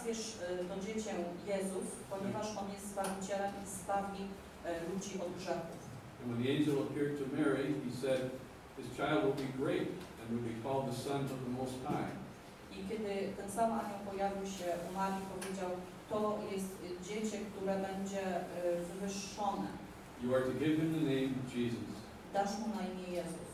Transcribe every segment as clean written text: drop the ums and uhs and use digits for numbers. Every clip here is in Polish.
nazwiesz to dziecię Jezus, ponieważ On jest Zbawicielem i zbawi ludzi od grzechów. And when the angel appeared to Mary, he said, "This child will be great and will be called the Son of the Most High." I kiedy ten sam anioł pojawił się u Marii, powiedział, to jest dziecię, które będzie wywyższone. You are to give him the name Jesus. Dasz mu na imię Jezus.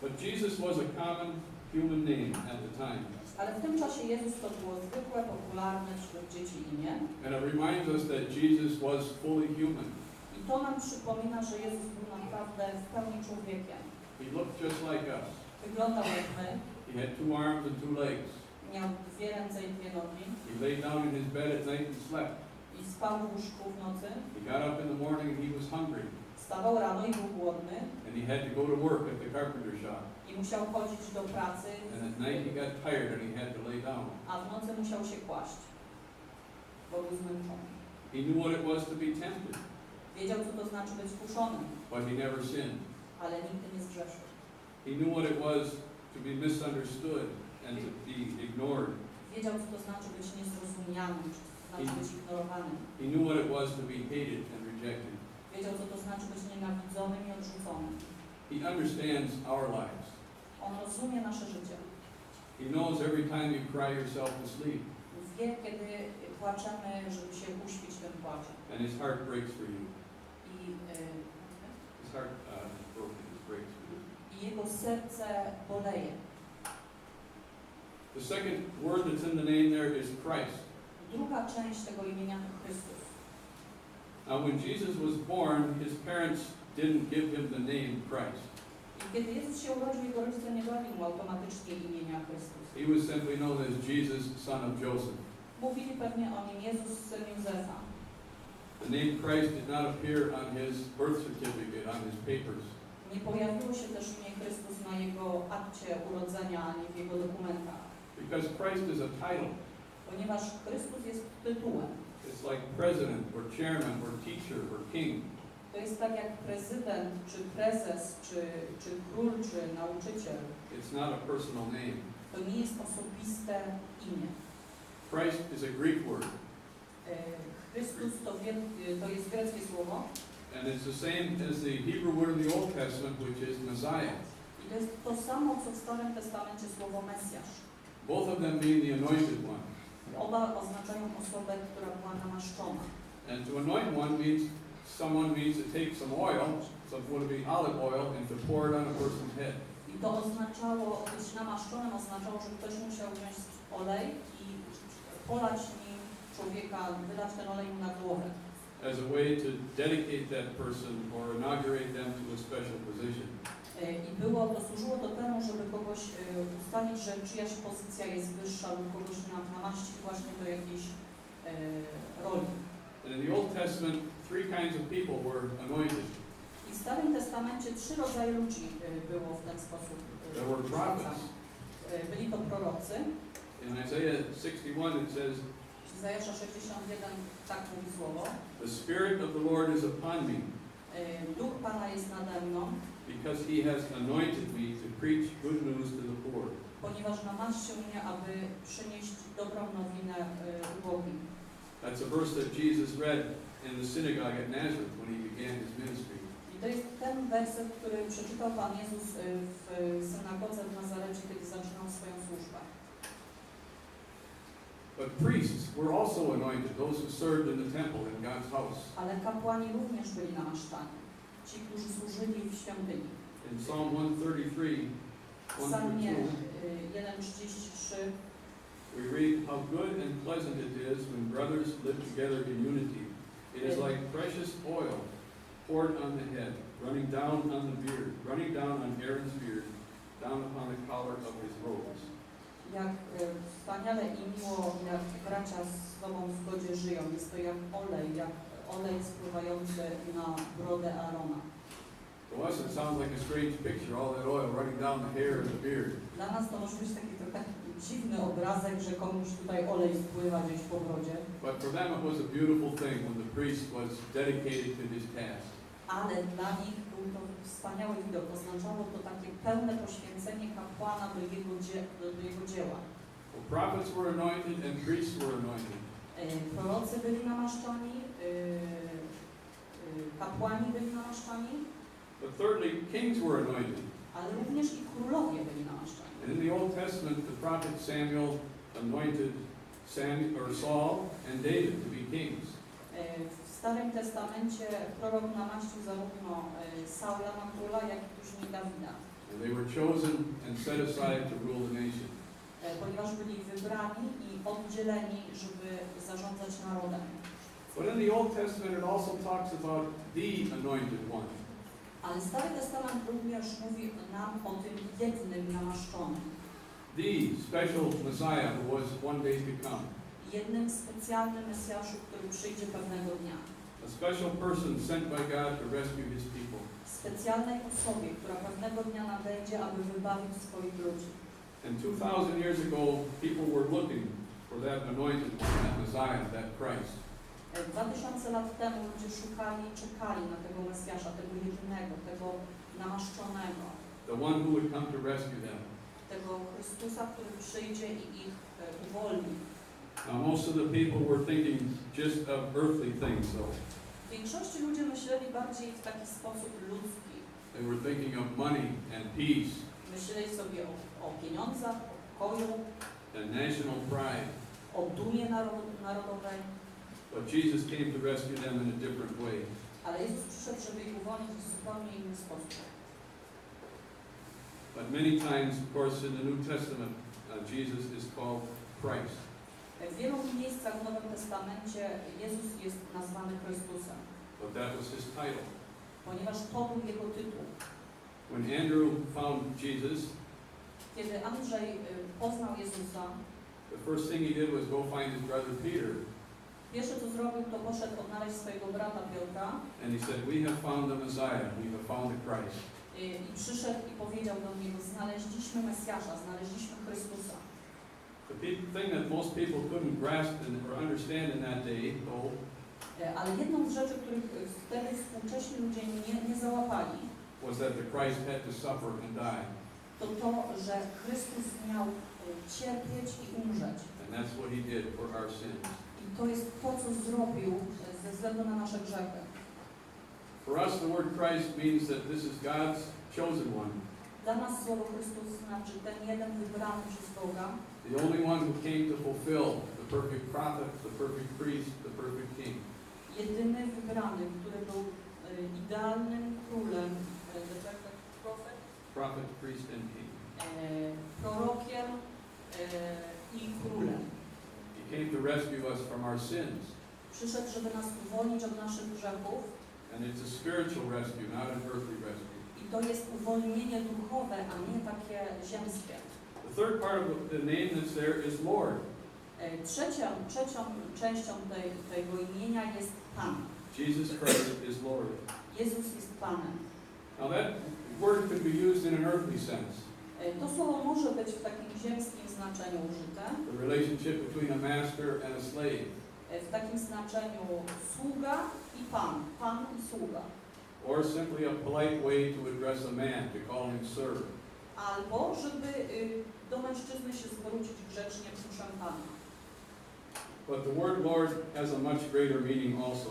But Jesus was a common human name at the time. Ale w tym czasie Jezus to było zwykłe, popularne wśród dzieci imię. And it reminds us that Jesus was fully human. I to nam przypomina, że Jezus był naprawdę w pełni człowiekiem. He looked just like us. Wyglądał jak my. He had 2 arms and 2 legs. Miał 2 ręce i 2 nogi. He lay down in his bed at night and slept. I spał w łóżku w nocy. He got up in the morning and he was hungry. Wstawał rano i był głodny. And he had to go to work at the carpenter shop. I musiał chodzić do pracy. And at night he got tired and he had to lay down. A w nocy musiał się kłaść, bo był zmęczony. He knew what it was to be tempted. Wiedział, co to znaczy być kuszony, But he never sinned. ale nigdy nie zgrzeszył. He knew what it was to be misunderstood and to be ignored. Wiedział, co to znaczy być niezrozumianym, co to znaczy być ignorowanym. He knew what it was to be hated and rejected. Wiedział, co to znaczy być nienawidzonym i odrzuconym. He understands our lives. On rozumie nasze życie. He knows every time you cry yourself to sleep. Wie, kiedy płaczemy, żeby się uśpić tym płaczem. And his heart breaks for you. I, His heart is broken, it breaks for you. I jego serce boleje. The second word that's in the name there is Christ. Druga część tego imienia to Chrystus. Now when Jesus was born, his parents didn't give him the name Christ. I kiedy Jezus się urodził, jego rodzice nie dali mu automatycznie imienia Chrystus. He was simply known as Jesus, son of Joseph. Mówili pewnie o nim Jezus, syn Józefa. The name Christ did not appear on his birth certificate, on his papers. Nie pojawiło się też imię Chrystus na jego akcie urodzenia, ani w jego dokumentach. Because Christ is a title. Ponieważ Chrystus jest tytułem. It's like president, or chairman, or teacher, or king. To jest tak jak prezydent, czy prezes, czy król, czy nauczyciel. It's not a personal name. To nie jest osobiste imię. Christ is a Greek word. Chrystus to jest greckie słowo. And it's the same as the Hebrew word in the Old Testament, which is Messiah. I to jest to samo, co w Starym Testamencie słowo Mesjasz. Both of them mean the anointed one. Oba oznaczają osobę, która była namaszczona. And to anoint one means someone needs to take some oil, some would be olive oil, and to pour it on a person's head. I to oznaczało, być namaszczonym oznaczało, że ktoś musiał wziąć olej i polać nim człowieka, wylać ten olej mu na głowę. As a way to dedicate that person or inaugurate them to a special position. I to służyło do temu, żeby kogoś ustalić, że czyjaś pozycja jest wyższa lub kogoś namaścić właśnie do jakiejś roli. And in the Old Testament, 3 kinds of people were anointed. I w Starym Testamencie 3 rodzaje ludzi było w ten sposób. There were prophets. Byli to prorocy. In Isaiah 61 it says, Izajasza 61 tak mówi słowo. "The Spirit of the Lord is upon me, Duch Pana jest nade mną, because He has anointed me to preach good news to the poor." ponieważ namaścił mnie, aby przynieść dobrą nowinę ubogim. That's a verse that Jesus read in the synagogue at Nazareth when He began His ministry. I to jest ten werset, który przeczytał Pan Jezus w synagodze w Nazarecie, kiedy zaczynał swoją służbę. But priests were also anointed, those who served in the temple in God's house. Ale kapłani również byli namaszczani, ci, którzy służyli w świątyni. In Psalm 133, W Psalmie 1:33 we read, "How good and pleasant it is when brothers live together in unity. It is like precious oil poured on the head, running down on the beard, running down on Aaron's beard, down upon the collar of his robes." Jak wspaniale i miło, jak bracia z sobą w zgodzie żyją. Jest to jak olej spływający na brodę Aarona. To us it sounds like a strange picture, all that oil running down the hair and the beard. Dla nas to może być taki trochę dziwny obrazek, że komuś tutaj olej spływa gdzieś po brodzie. But for them it was a beautiful thing when the priest was dedicated to his task. Ale dla nich był to wspaniały widok. Oznaczało to takie pełne poświęcenie kapłana do jego dzieła. Well, prophets were anointed and priests were anointed. Prorocy byli namaszczani, kapłani byli namaszczani, But thirdly, kings were anointed. ale również i królowie byli namaszczani. And in the Old Testament, the prophet Samuel anointed Saul and David to be kings. W Starym Testamencie prorok namaścił zarówno Saula na króla, jak i później Dawida. And they were chosen and set aside to rule the nation. Ponieważ byli wybrani i oddzieleni, żeby zarządzać narodem. But in the Old Testament, it also talks about the anointed one. Ale Stary Testament również mówi nam o tym jednym namaszczonym. The special Messiah who was one day to come. Jednym specjalnym Mesjaszu, który przyjdzie pewnego dnia. A special person sent by God to rescue his people. Specjalnej osobie, która pewnego dnia nadejdzie, aby wybawić swoich ludzi. And 2,000 years ago, people were looking for that anointed one, that Messiah, that Christ. 2000 lat temu ludzie szukali i czekali na tego Mesjasza, tego jedynego, tego namaszczonego. The one who would come to rescue them. Tego Chrystusa, który przyjdzie i ich uwolni. Now, most of the people were thinking just of earthly things, though. W większości ludzie myśleli bardziej w taki sposób ludzki. They were thinking of money and peace Myśleli sobie o pieniądzach, o pokoju, and national pride. o dumie narodowej. But Jesus came to rescue them in a different way. Ale Jezus przyszedł, żeby ich uwolnić w zupełnie inny sposób. But many times, of course, in the New Testament, Jesus is called Christ. W wielu miejscach w Nowym Testamencie Jezus jest nazwany Chrystusem, But that was his title. ponieważ to był jego tytuł. When Andrew found Jesus, Kiedy Andrzej poznał Jezusa, the first thing he did was go find his brother Peter. pierwsze co zrobił, to poszedł odnaleźć swojego brata Piotra And he said, "We have found the Messiah. We have found the Christ." i przyszedł i powiedział do niego: znaleźliśmy Mesjasza, znaleźliśmy Chrystusa. The thing that most people couldn't grasp or understand in that day, though, Ale jedną z rzeczy, których wtedy współcześni ludzie nie załapali, was that the Christ had to suffer and die. to to, że Chrystus miał cierpieć i umrzeć. And that's what he did for our sins. I to jest to, co zrobił ze względu na nasze grzechy. For us, the word Christ means that this is God's chosen one. Dla nas słowo Chrystus znaczy ten jeden wybrany przez Boga, The only one who came to fulfill the perfect prophet, the perfect priest, the perfect king. jedyny wybrany, który był idealnym królem, Prophet, priest, and king. Prorokiem i królem. He came to rescue us from our sins. Przyszedł, żeby nas uwolnić od naszych grzechów. And it's a spiritual rescue, not an earthly rescue. I to jest uwolnienie duchowe, a nie takie ziemskie. The third part of the name that's there is Lord. Trzecią częścią tego imienia jest Pan. Jesus Christ is Lord. Jezus jest Panem. Now that word could be used in an earthly sense. To słowo może być w takim ziemskim znaczeniu użyte. The relationship between a master and a slave. W takim znaczeniu sługa i Pan. Pan i sługa. Or simply a polite way to address a man, to call him sir. Albo żeby do mężczyzny się zwrócić grzecznie, proszę Pana. But the word Lord has a much greater meaning also.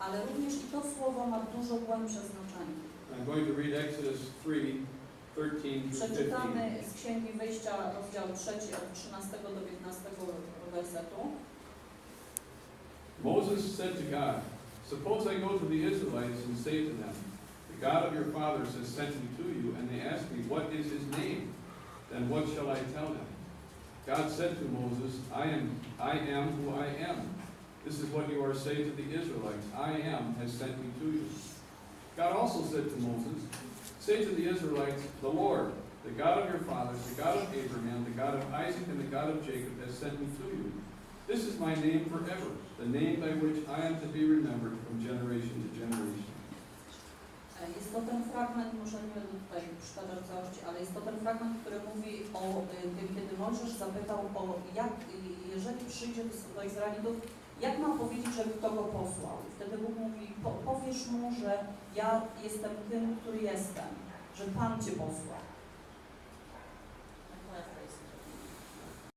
Ale również i to słowo ma dużo głębsze znaczenie. I'm going to read Exodus 3:13 through 15. Przeczytamy z Księgi Wyjścia, rozdział 3, od 13 do 15 wersetu. Moses said to God, "Suppose I go to the Israelites and say to them, the God of your fathers has sent me to you, and they ask me, what is his name? Then what shall I tell them?" God said to Moses, I am who I am. This is what you are saying to the Israelites, I am has sent me to you. God also said to Moses, "Say to the Israelites, the Lord, the God of your fathers, the God of Abraham, the God of Isaac, and the God of Jacob has sent me to you. This is my name forever, the name by which I am to be remembered from generation to generation." Jest to ten fragment, może nie będę tutaj przytaczać całości, ale jest to ten fragment, który mówi o tym, kiedy Mojżesz zapytał jeżeli przyjdzie do Izraelitów, jak mam powiedzieć, że kto go posłał? I wtedy Bóg mówi, powiesz mu, że ja jestem tym, który jestem, że Pan Cię posłał.